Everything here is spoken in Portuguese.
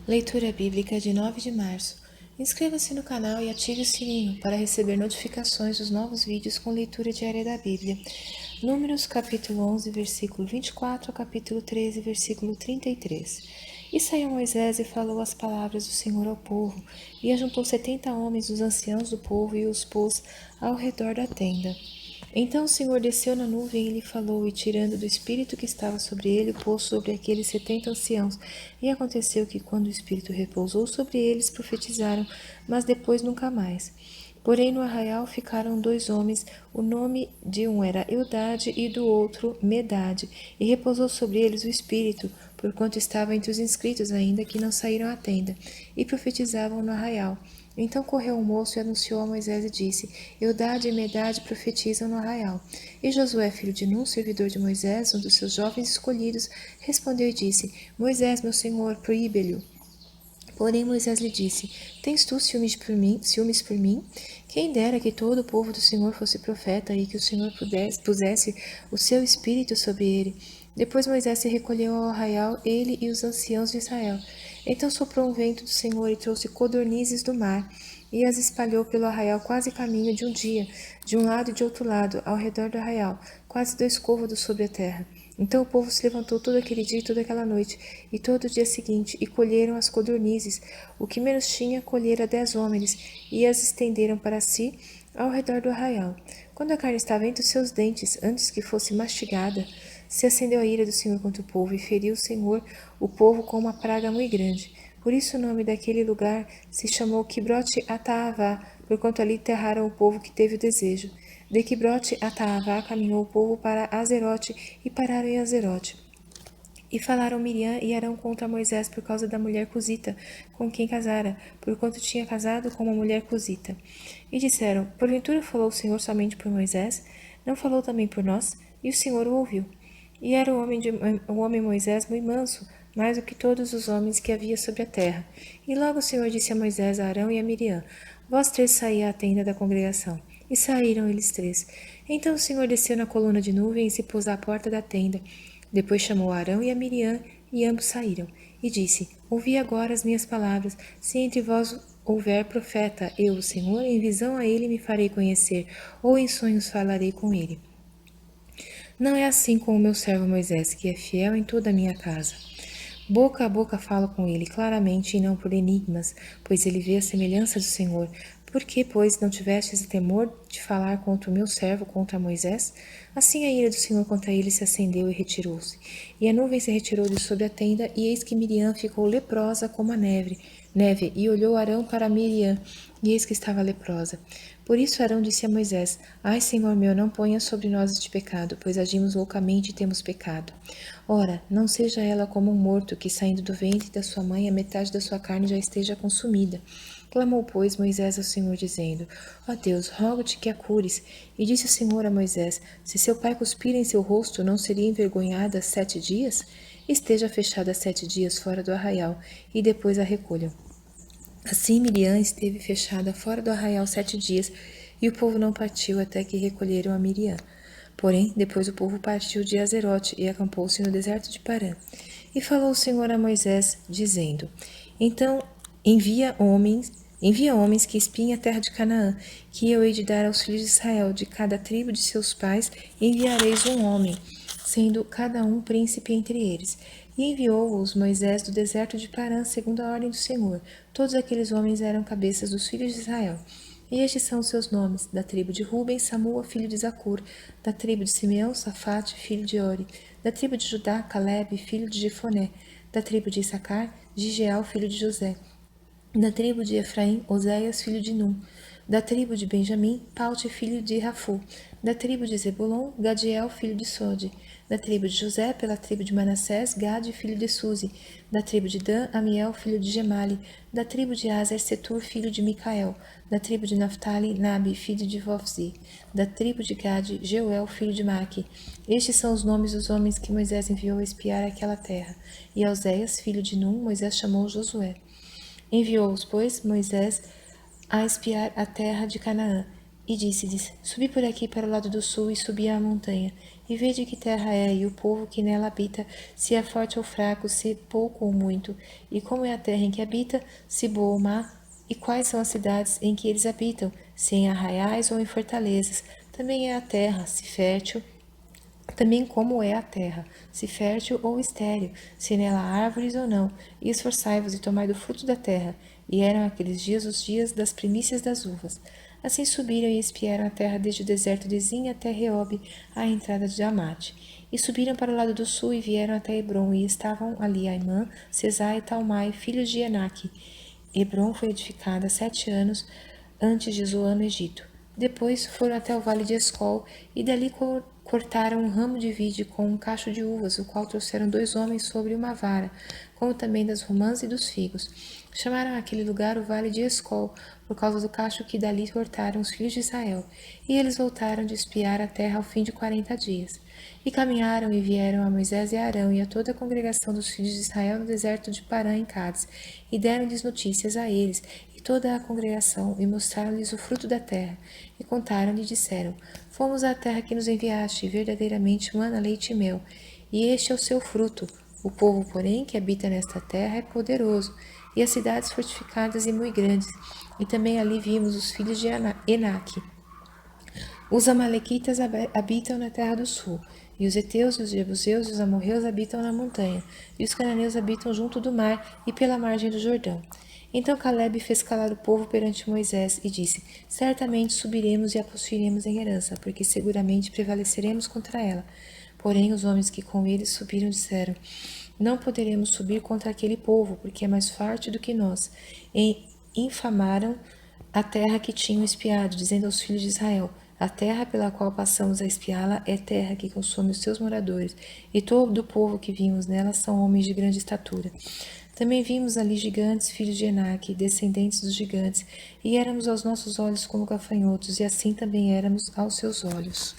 Leitura bíblica de 9 de março. Inscreva-se no canal e ative o sininho para receber notificações dos novos vídeos com leitura diária da Bíblia. Números capítulo 11, versículo 24 a capítulo 13, versículo 33. E saiu Moisés e falou as palavras do Senhor ao povo, e ajuntou 70 homens dos anciãos do povo e os pôs ao redor da tenda. Então o Senhor desceu na nuvem e lhe falou, e tirando do Espírito que estava sobre ele, o pôs sobre aqueles 70 anciãos. E aconteceu que, quando o Espírito repousou sobre eles, profetizaram, mas depois nunca mais. Porém, no arraial ficaram 2 homens, o nome de um era Eudade e do outro Medade, e repousou sobre eles o Espírito, porquanto estava entre os inscritos ainda que não saíram à tenda, e profetizavam no arraial. Então correu um moço e anunciou a Moisés e disse, Eudade e Medade profetizam no arraial. E Josué, filho de Nun, servidor de Moisés, um dos seus jovens escolhidos, respondeu e disse, Moisés, meu senhor, proíbe-lhe. Porém Moisés lhe disse, tens tu ciúmes por mim? Quem dera que todo o povo do Senhor fosse profeta e que o Senhor pusesse o seu espírito sobre ele. Depois Moisés se recolheu ao arraial, ele e os anciãos de Israel. Então soprou um vento do Senhor e trouxe codornizes do mar, e as espalhou pelo arraial quase caminho de um dia, de um lado e de outro lado, ao redor do arraial, quase 2 côvados sobre a terra. Então o povo se levantou todo aquele dia e toda aquela noite, e todo o dia seguinte, e colheram as codornizes. O que menos tinha, colhera 10 homens, e as estenderam para si ao redor do arraial. Quando a carne estava entre os seus dentes, antes que fosse mastigada, se acendeu a ira do Senhor contra o povo, e feriu o Senhor o povo com uma praga muito grande. Por isso o nome daquele lugar se chamou Quibrote Ataavá, porquanto ali enterraram o povo que teve o desejo. De Quibrote Ataavá caminhou o povo para Azerote, e pararam em Azerote. E falaram Miriam e Arão contra Moisés por causa da mulher cusita, com quem casara, porquanto tinha casado com uma mulher cusita. E disseram, porventura falou o Senhor somente por Moisés? Não falou também por nós? E o Senhor o ouviu. E era o homem Moisés muito manso, mais do que todos os homens que havia sobre a terra. E logo o Senhor disse a Moisés, a Arão e a Miriam, vós 3 saí à tenda da congregação. E saíram eles 3. Então o Senhor desceu na coluna de nuvem e se pôs à porta da tenda. Depois chamou Arão e a Miriam, e ambos saíram. E disse, ouvi agora as minhas palavras, se entre vós houver profeta, eu, o Senhor, em visão a ele me farei conhecer, ou em sonhos falarei com ele. Não é assim com o meu servo Moisés, que é fiel em toda a minha casa. Boca a boca falo com ele claramente e não por enigmas, pois ele vê a semelhança do Senhor. Por que, pois, não tivestes temor de falar contra o meu servo, contra Moisés? Assim a ira do Senhor contra ele se acendeu e retirou-se. E a nuvem se retirou de sobre a tenda, e eis que Miriam ficou leprosa como a neve, e olhou Arão para Miriam, e eis que estava leprosa. Por isso Arão disse a Moisés, Ai, Senhor meu, não ponha sobre nós este pecado, pois agimos loucamente e temos pecado. Ora, não seja ela como um morto, que saindo do ventre da sua mãe, a metade da sua carne já esteja consumida. Clamou, pois, Moisés ao Senhor, dizendo, Ó Deus, rogo-te que a cures. E disse o Senhor a Moisés, Se seu pai cuspir em seu rosto, não seria envergonhada 7 dias? Esteja fechada 7 dias fora do arraial, e depois a recolham. Assim Miriam esteve fechada fora do arraial 7 dias, e o povo não partiu até que recolheram a Miriam. Porém, depois o povo partiu de Azerote e acampou-se no deserto de Parã. E falou o Senhor a Moisés, dizendo, Então envia homens que espiem a terra de Canaã, que eu hei de dar aos filhos de Israel, de cada tribo de seus pais, enviareis um homem, sendo cada um príncipe entre eles. E enviou-os Moisés do deserto de Parã, segundo a ordem do Senhor. Todos aqueles homens eram cabeças dos filhos de Israel. E estes são os seus nomes: da tribo de Ruben, Samua, filho de Zacur; da tribo de Simeão, Safate, filho de Ori; da tribo de Judá, Calebe, filho de Jefoné; da tribo de Issacar, Gigeel, filho de José; da tribo de Efraim, Oséias, filho de Num; da tribo de Benjamim, Paute, filho de Rafu; da tribo de Zebulon, Gadiel, filho de Sode; da tribo de José, pela tribo de Manassés, Gade, filho de Suzi; da tribo de Dan, Amiel, filho de Gemali; da tribo de Aser, Setur, filho de Micael; da tribo de Naphtali, Nabi, filho de Vofzi; da tribo de Gade, Jeuel, filho de Maque. Estes são os nomes dos homens que Moisés enviou a espiar aquela terra. E a Oséias, filho de Num, Moisés chamou Josué. Enviou-os, pois, Moisés a espiar a terra de Canaã, e disse-lhes, Subi por aqui para o lado do sul, e subi à montanha, e vede que terra é, e o povo que nela habita, se é forte ou fraco, se pouco ou muito, e como é a terra em que habita, se boa ou má, e quais são as cidades em que eles habitam, se em arraiais ou em fortalezas. Também é a terra, se fértil, também como é a terra, se fértil ou estéril, se nela há árvores ou não, e esforçai-vos e tomai do fruto da terra. E eram aqueles dias os dias das primícias das uvas. Assim subiram e espiaram a terra desde o deserto de Zin até Reob, à entrada de Amate. E subiram para o lado do sul e vieram até Hebron, e estavam ali Aimã, Sesai e Talmai, filhos de Enaque. Hebron foi edificada 7 anos antes de Zoan no Egito. Depois foram até o vale de Escol, e dali cortaram um ramo de vide com um cacho de uvas, o qual trouxeram 2 homens sobre uma vara, como também das romãs e dos figos. Chamaram aquele lugar o vale de Escol, por causa do cacho que dali cortaram os filhos de Israel. E eles voltaram de espiar a terra ao fim de 40 dias. E caminharam e vieram a Moisés e a Arão e a toda a congregação dos filhos de Israel no deserto de Parã em Cádiz, e deram-lhes notícias a eles e toda a congregação, e mostraram-lhes o fruto da terra, e contaram-lhe e disseram: Fomos à terra que nos enviaste, e verdadeiramente mana leite e mel, e este é o seu fruto. O povo, porém, que habita nesta terra é poderoso, e as cidades fortificadas e muito grandes, e também ali vimos os filhos de Enaque. Os amalequitas habitam na terra do sul, e os heteus, e os jebuseus, e os amorreus habitam na montanha, e os cananeus habitam junto do mar e pela margem do Jordão. Então Caleb fez calar o povo perante Moisés e disse: Certamente subiremos e a possuiremos em herança, porque seguramente prevaleceremos contra ela. Porém os homens que com eles subiram disseram: Não poderemos subir contra aquele povo, porque é mais forte do que nós. E infamaram a terra que tinham espiado, dizendo aos filhos de Israel: A terra pela qual passamos a espiá-la é terra que consome os seus moradores, e todo o povo que vimos nela são homens de grande estatura. Também vimos ali gigantes, filhos de Enaque, descendentes dos gigantes, e éramos aos nossos olhos como gafanhotos, e assim também éramos aos seus olhos.